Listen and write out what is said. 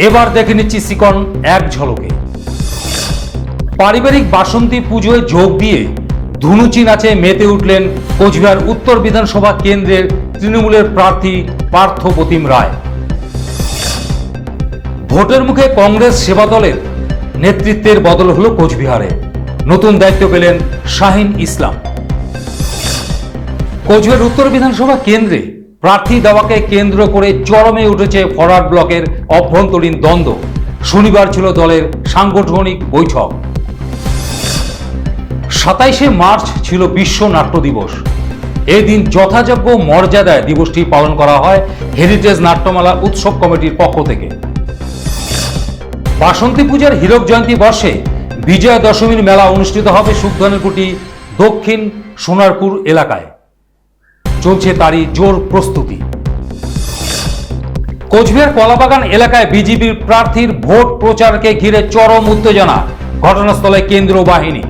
এবার দেখে নিচ্ছি সিকন এক ঝলকে। পারিবারিক বাসন্তী পুজোয় যোগ দিয়ে ধুনুচি নাচে মেতে উঠলেন কোচবিহার উত্তর বিধানসভা কেন্দ্রের তৃণমূলের প্রার্থী পার্থ প্রতিম রায়। ভোটের মুখে কংগ্রেস সেবা দলের নেতৃত্বের বদল হলো কোচবিহারে। নতুন দায়িত্ব পেলেন শাহিন ইসলাম। কোচবিহার উত্তর বিধানসভা কেন্দ্রে প্রার্থী দেওয়াকে কেন্দ্র করে চরমে উঠেছে ফরওয়ার্ড ব্লকের অভ্যন্তরীণ দ্বন্দ্ব। শনিবার ছিল দলের সাংগঠনিক বৈঠক। 27শে মার্চ ছিল বিশ্ব নাট্য দিবস। এই দিন যথাযোগ্য মর্যাদায় দিবসটি পালন করা হয় হেরিটেজ নাট্যমেলা উৎসব কমিটির পক্ষ থেকে। বাসন্তী পূজার হীরক জয়ন্তী বর্ষে বিজয়া দশমীর মেলা অনুষ্ঠিত হবে সুখধনেরকুটি দক্ষিণ সোনারপুর এলাকায়। চলছে তারই জোর প্রস্তুতি। কোচবিহার কলাবাগান এলাকায় বিজেপির প্রার্থীর ভোট প্রচারকে ঘিরে চরম উত্তেজনা। ঘটনাস্থলে কেন্দ্রীয় বাহিনী।